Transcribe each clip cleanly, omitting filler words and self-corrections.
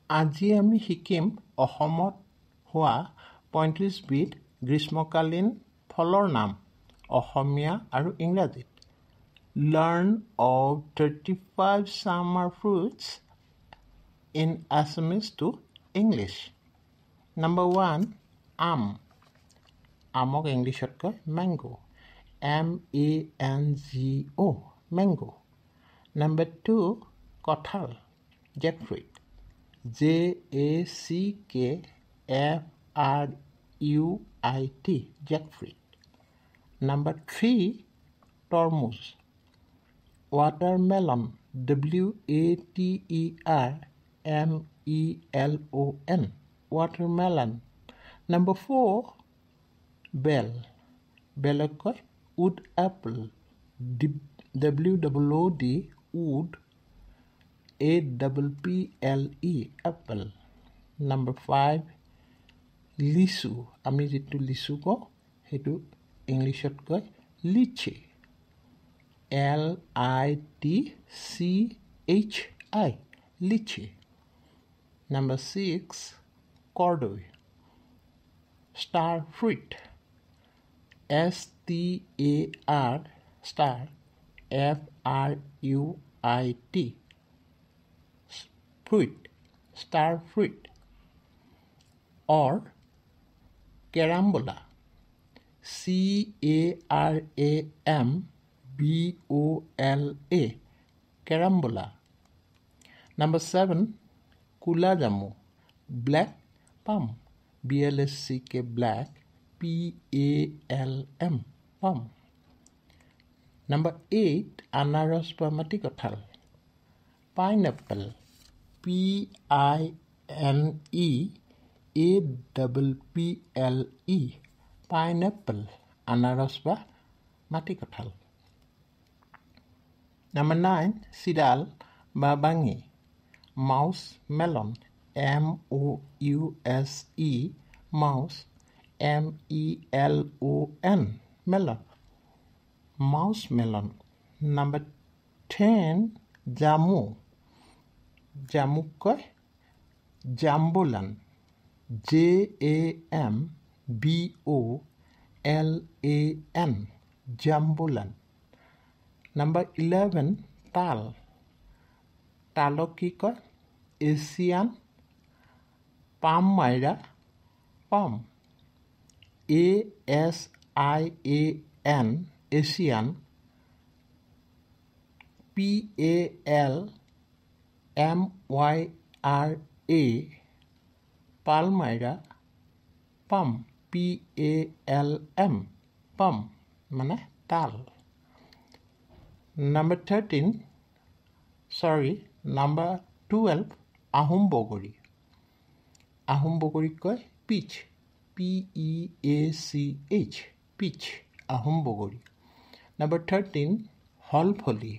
আজি আমি শিকিম অসমত হোৱা ৩৫ বিধ গ্ৰীষ্মকালীন ফলৰ নাম অসমীয়া আৰু ইংৰাজীত। Learn of 35 summer fruits in Assamese to English. Number 1, আম। আমক ইংলিছত কয় mango. M-A-N-G-O, mango. Number 2, কঁঠাল, jackfruit. Jackfruit, jackfruit. Number 3, তৰমুজ, watermelon, watermelon, watermelon. Number 4, bell, বেলক কয় wood apple, wood, wood, apple, apple. Number 5, লিচু, আমি যেটো লিচু কওঁ হেতু ইংলিছত কয় লিচি, L-I-T-C-H-I, লিচি. Number 6, কৰ্দৈ, star fruit, S-T-A-R star F-R-U-I-T, fruit, star fruit. Or carambola, C-A-R-A-M-B-O-L-A, carambola. Number 7, kula jamu, black plum, B-L-A-C-K, black, P-A-L-M, plum. Number 8, anaros বা মাটি কঁঠাল, pineapple, P-I-N-E-A-P-P-L-E, pineapple, anaros বা মাটি কঁঠাল. Number 9, চিডাল বা বাঙি, mouse melon, M-O-U-S-E, mouse, M-E-L-O-N, melon, mouse melon. Number 10, জামু, জামুক কয় জাম্বুলান, J-A-M-B-O-L-A-N, জাম্বুলান. Number 11, তাল, তালক কি কয় এছিয়ান পাম মাইৰা, পাম, A-S-I-A-N, এছিয়ান, P-A-L-M-Y-R-A, পালমাইৰা, পাম, P-A-L-M, পাম মানে তাল. Number 12, আহোম বগৰী, আহোম বগৰীক কয় পিচ, P-E-A-C-H, পিচ, আহোম বগৰী. Number 13, হলফলি,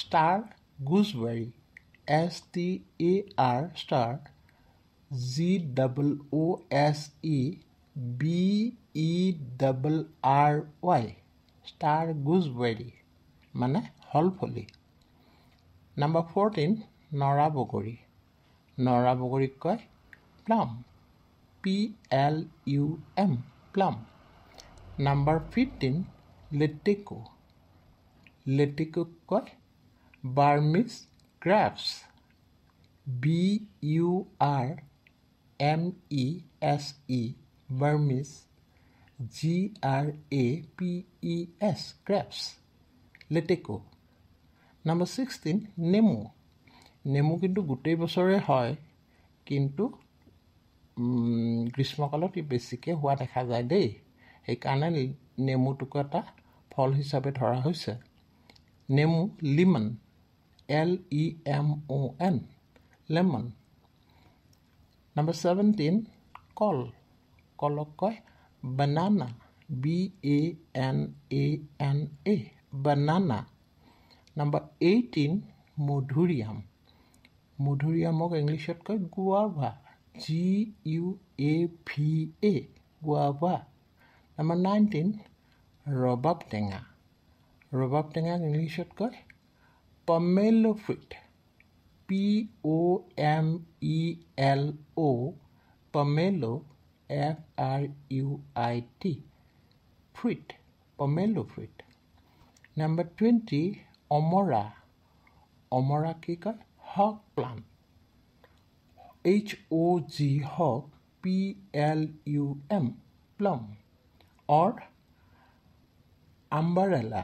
star gooseberry, S-T-A-R star G-O-O-S-E-B-E-R-R-Y, star gooseberry মানে হলফলি. Number 14, নৰা বগৰী, নৰা বগৰীক কয় প্লাম, P-L-U-M, plum. Number 15, লেটেকু, লেটেকুক কয় Burmese grapes, B-U-R-M-E-S-E, Burmese, G-R-A-P-E-S, grapes, লেটেকু. Number 16, নেমু, নেমু কিন্তু গোটেই বছৰে হয়, কিন্তু গ্ৰীষ্মকালত ই বেছিকৈ হোৱা দেখা যায় দেই, সেইকাৰণে নেমুটোকো এটা ফল হিচাপে ধৰা হৈছে. নেমু, লিমন, L-E-M-O-N, লেমন. Number 17, কল, কলক কয় banana, B-A-N-A-N-A, banana. Number 18, মধুৰিআম, মধুৰিআমক ইংলিছত কয় গুৱাভা, G-U-A-V-A, গুৱাভা. Number 19, ৰবাব টেঙা, ৰবাব টেঙাক ইংলিছত কয় pomelo fruit, POMELO pomelo FRUIT fruit pomelo fruit. Number 20 omora কি কয় hog plant HOG hog PLUM plum or umbrella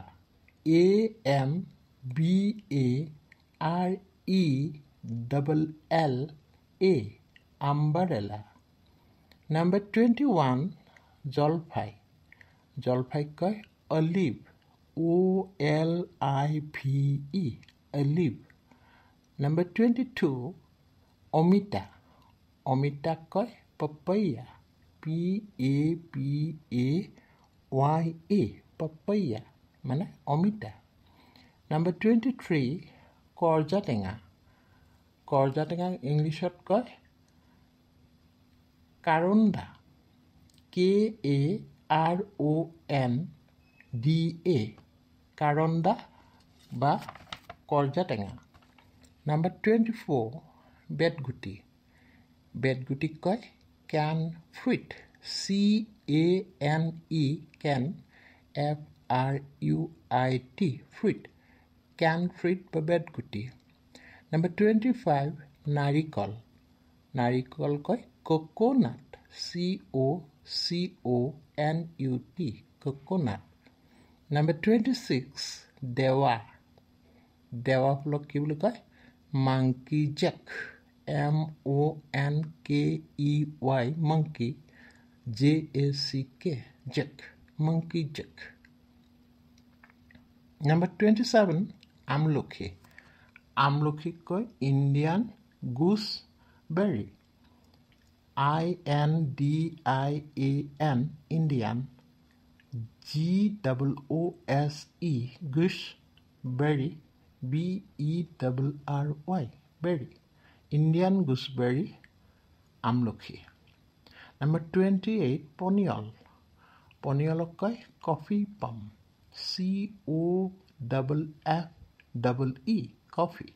AMBARELLA umbrella. Number 21 জলফাই কয় olive OLIVE olive. Number 22 অমিতা কয় papaya PAPAYA papaya মানে অমিতা. Number 23 কৰজা টেঙা ইংলিছত কয় কাৰোন্দা KARONDA কাৰোন্দা বা কৰজা টেঙা. Number 24 বেতগুটি কয় can fruit CANE can FRUIT fruit can fruit বা বেতগুটি. Number 25 নাৰিকল কয় coconut COCONUT coconut. Number 26 দেৱা ফুলক কি বুলি কয় monkey jack MONKEY monkey JACK jack monkey jack. Number 27 আমলখি কয় Indian gooseberry INDIAN Indian GOOSE gooseberry BERRY berry Indian gooseberry আমলখি. Number 28 পনিয়লক কয় coffee palm COFFE coffee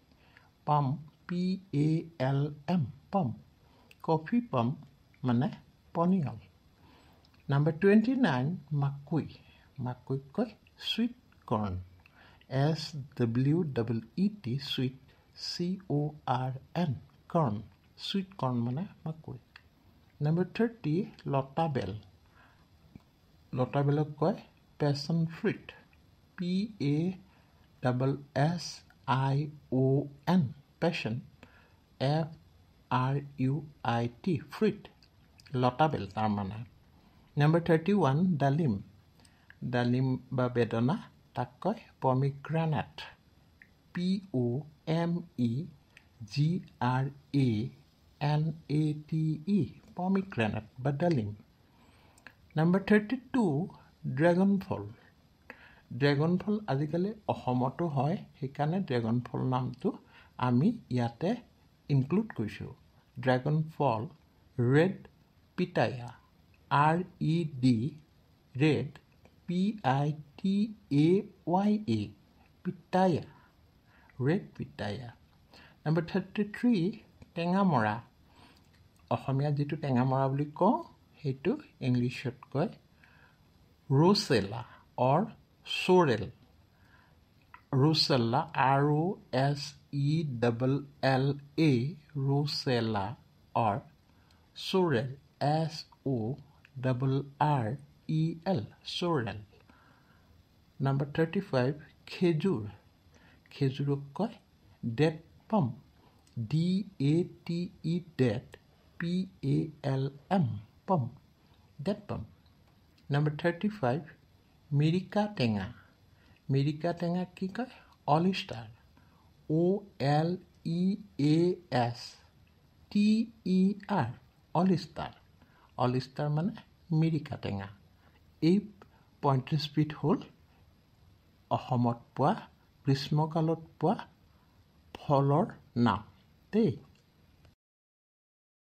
palm PALM palm coffee palm মানে পনিয়ল. Number 29 মাকৈ কয় sweet corn SWEET sweet CORN corn sweet corn মানে মাকৈ. Number 30 লতাবেলক কয় passion fruit PASSION passion FRUIT fruit লতাবেল তাৰ মানে. Number 31 ডালিম বা বেদনা তাক কয় pomegranate POMEGRANATE pomegranate বা ডালিম. Number 32 ড্ৰেগন ফল আজিকালি অসমতো হয় সেইকাৰণে ড্ৰেগন ফল নামটো আমি ইয়াতে ইনক্লুড কৰিছোঁ. ড্ৰেগন ফল red পিটায়া RED red PITAYA pitaya red pitaya. Number 33 টেঙামৰা অসমীয়া যেটো টেঙামৰা বুলি কওঁ সেইটো ইংলিছত কয় Rosella or sorrel Rosella ROSELLA Rosella or sorrel SORREL sorrel. Number 35 খেজুৰক কয় date palm DATE date PALM palm date palm. Number 35 মিৰিকা টেঙা কি কয় অলিষ্টাৰ OLEASTER অলিষ্টাৰ মানে মিৰিকা টেঙা. এই 35 বিধ হ'ল অসমত পোৱা গ্ৰীষ্মকালত পোৱা ফলৰ নাম দেই.